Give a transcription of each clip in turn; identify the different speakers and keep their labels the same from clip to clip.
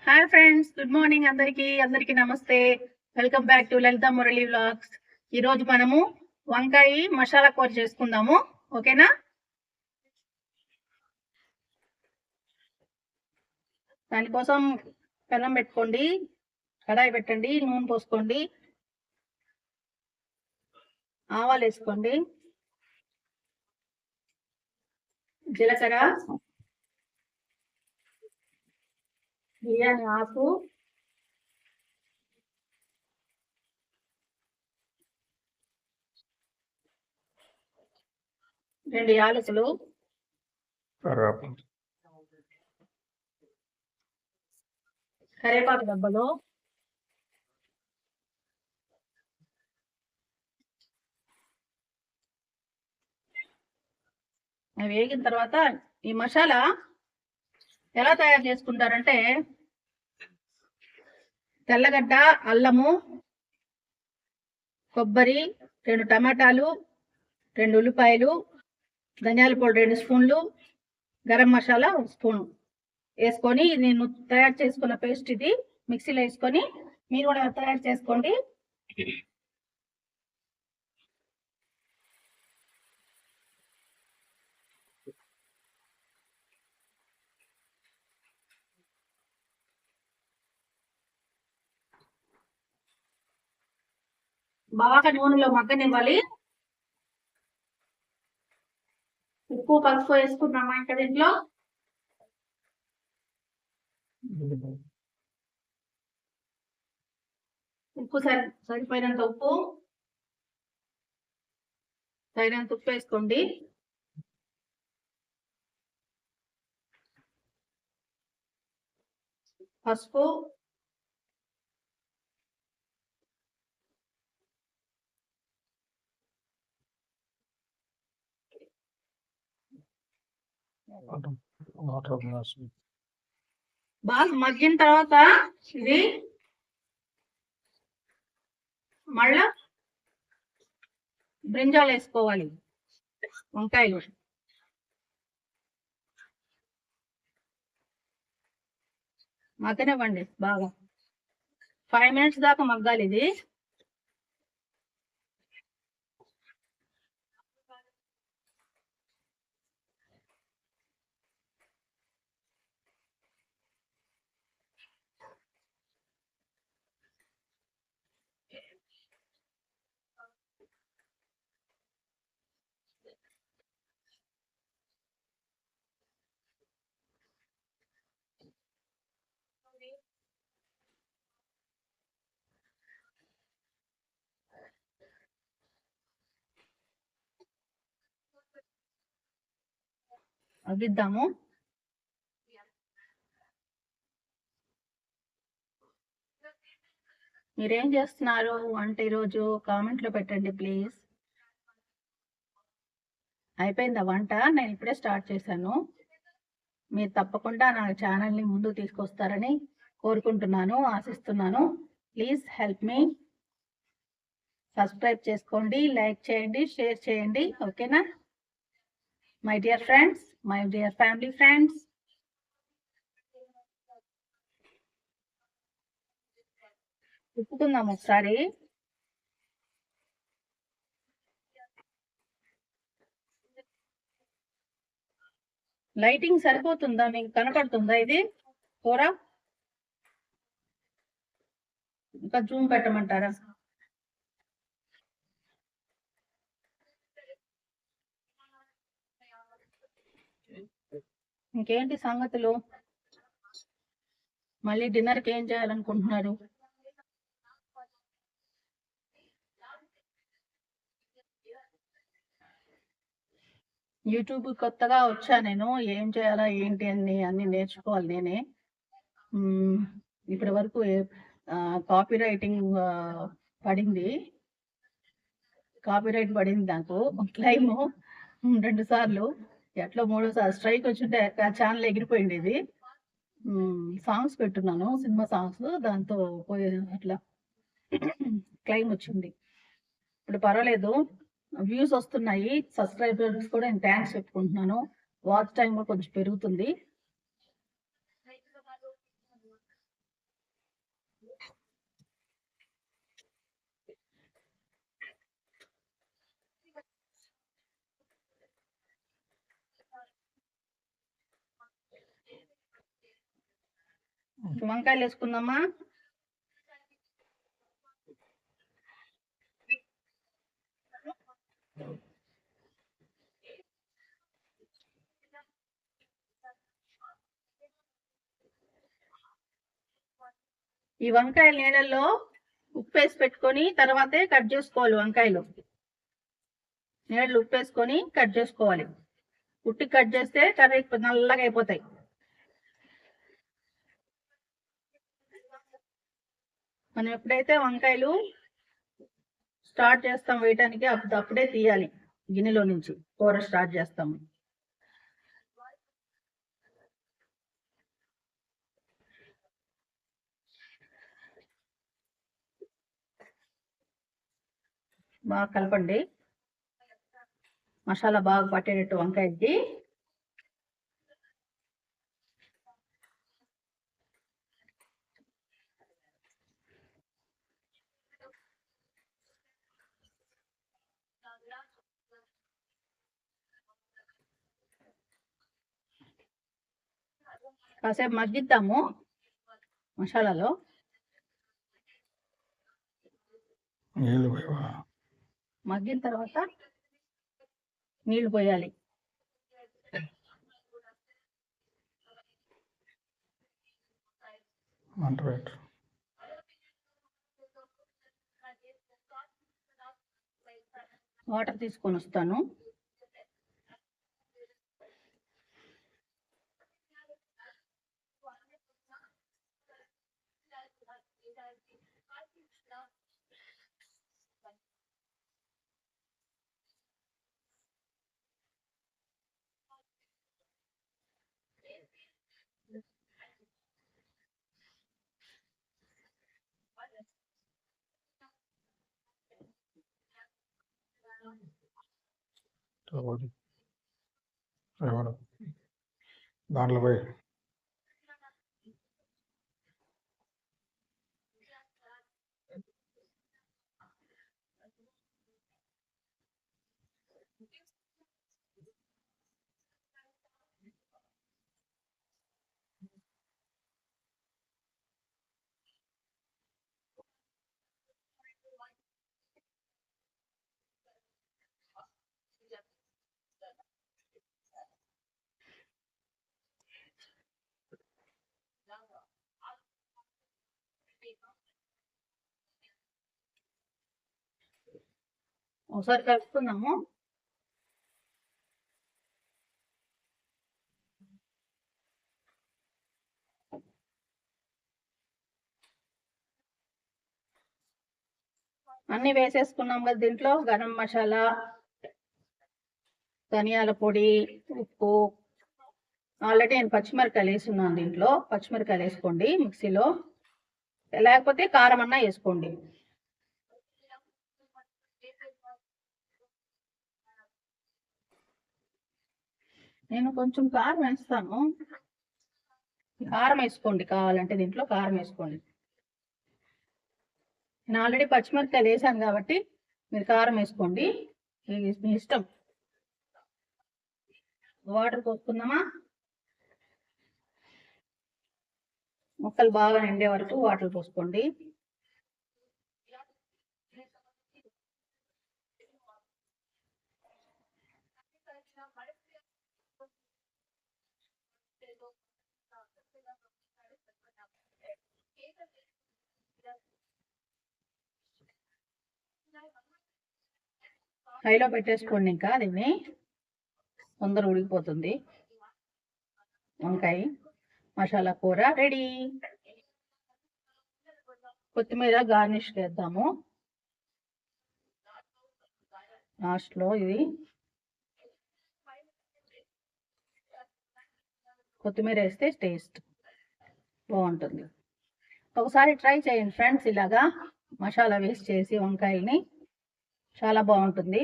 Speaker 1: Hi friends, good morning అందరికి నమస్తే. Welcome back to Lalitha Murali vlogs. ఈరోజు మనము వంకాయ మసాలా కూర చేసుకుందాము. ఓకేనా? దానికోసం పెనం పెట్టుకోండి, కడాయి పెట్టండి, నూనె పోసుకోండి, ఆవాలు వేసుకోండి, జీలకర్ర, బిర్యానీ ఆకు, రెండు యాలకులు, కరివేపాకు డబ్బలు, అవి వేగిన తర్వాత ఈ మసాలా ఎలా తయారు చేసుకుంటారంటే తెల్లగడ్డ, అల్లము, కొబ్బరి, 2 టమాటాలు, 2 ఉల్లిపాయలు, ధనియాల పొడి 2 స్పూన్లు, గరం మసాలా 1 స్పూను వేసుకొని నేను తయారు చేసుకున్న పేస్ట్ ఇది మిక్సీలో వేసుకొని మీరు కూడా తయారు చేసుకోండి. బాగా నూనెలో మగ్గనివ్వాలి. ఉప్పు, పసుపు వేసుకున్నామా ఇంకా దీంట్లో? ఉప్పు సరిపోయినంత ఉప్పు, తగినంత ఉప్పు వేసుకోండి. పసుపు, బాగా మగ్గిన తర్వాత ఇది మళ్ళా బ్రింజాలు వేసుకోవాలి. వంకాయలు మగ్గనివ్వండి బాగా. 5 మినిట్స్ దాకా మగ్గాలి ఇది. అగిద్దాము. మీరేం చేస్తున్నారు అంటే ఈరోజు కామెంట్లో పెట్టండి ప్లీజ్. అయిపోయిందా వంట? నేను ఇప్పుడే స్టార్ట్ చేశాను. మీరు తప్పకుండా నా ఛానల్ని ముందుకు తీసుకొస్తారని కోరుకుంటున్నాను, ఆశిస్తున్నాను. Please help me. సబ్స్క్రైబ్ చేసుకోండి, లైక్ చేయండి, షేర్ చేయండి. ఓకేనా my dear friends, my dear family friends? తిప్పుకుందాం ఒకసారి. లైటింగ్ సరిపోతుందా? మీకు కనపడుతుందా ఇది కూర? ఇంకా జూమ్ పెట్టమంటారా? ఇంకేంటి సంగతులు? మళ్ళీ డిన్నర్కి ఏం చేయాలనుకుంటున్నారు? యూట్యూబ్ కొత్తగా వచ్చా నేను. ఏం చేయాలా ఏంటి అన్ని నేర్చుకోవాలి నేనే. ఇప్పటి వరకు కాపీ రైటింగ్ పడింది. కాపీరైట్ పడింది నాకు క్లైమ్ 2 సార్లు. ఎట్లా 3సారి స్ట్రైక్ వచ్చింటే ఛానల్ ఎగిరిపోయింది. ఇది సాంగ్స్ పెట్టున్నాను, సినిమా సాంగ్స్. దాంతో పోయి అట్లా క్లైమ్ వచ్చింది. ఇప్పుడు పర్వాలేదు, వ్యూస్ వస్తున్నాయి. సబ్స్క్రైబర్స్ కూడా నేను థ్యాంక్స్ చెప్పుకుంటున్నాను. వాచ్ టైం కూడా కొంచెం పెరుగుతుంది. వంకాయలు వేసుకుందామా. ఈ వంకాయల నీళ్ళల్లో ఉప్పు వేసి పెట్టుకొని తర్వాతే కట్ చేసుకోవాలి. వంకాయలు నీళ్ళు ఉప్పు వేసుకొని కట్ చేసుకోవాలి. ఉట్టి కట్ చేస్తే కర్రీ నల్లగా అయిపోతాయి. మనం ఎప్పుడైతే వంకాయలు స్టార్ట్ చేస్తాం వేయటానికి అప్పుడే తీయాలి గిన్నెలో నుంచి. కూర స్టార్ట్ చేస్తాము. బాగా కలపండి. మసాలా బాగా పట్టేటట్టు వంకాయకి. కాసేపు మగ్గిద్దాము మసాలాలో. మగ్గిన తర్వాత నీళ్లు పోయాలి. వాటర్ తీసుకొని వస్తాను.
Speaker 2: దాంట్లో పోయి
Speaker 1: ఒకసారి కలుపుకుందాము. అన్ని వేసేసుకున్నాం కదా దీంట్లో. గరం మసాలా, ధనియాల పొడి, ఉప్పు. ఆల్రెడీ నేను పచ్చిమిరకాయలు వేసున్నాను దీంట్లో. పచ్చిమిరకాయలు వేసుకోండి మిక్సీలో, లేకపోతే కారం అన్నా వేసుకోండి. నేను కొంచెం కారం వేస్తాను. కారం వేసుకోండి కావాలంటే, దీంట్లో కారం వేసుకోండి. నేను ఆల్రెడీ పచ్చిమిరకాయలు వేసాను కాబట్టి మీరు కారం వేసుకోండి, మీ ఇష్టం. వాటర్ పోసుకుందామా. ముక్కలు బాగా నిండే వరకు వాటర్ పోసుకోండి. హైలో పెట్టేసుకోండి, ఇంకా దీన్ని తొందర ఉడికిపోతుంది. వంకాయ మసాలా కూర రెడీ. కొత్తిమీర గార్నిష్ చేద్దాము లాస్ట్లో. ఇది కొత్తిమీర వేస్తే టేస్ట్ బాగుంటుంది. ఒకసారి ట్రై చేయండి ఫ్రెండ్స్, ఇలాగా మసాలా వేసి చేసి వంకాయల్ని. చాలా బాగుంటుంది.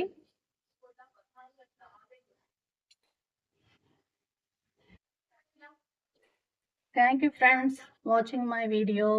Speaker 1: Thank you friends watching my video.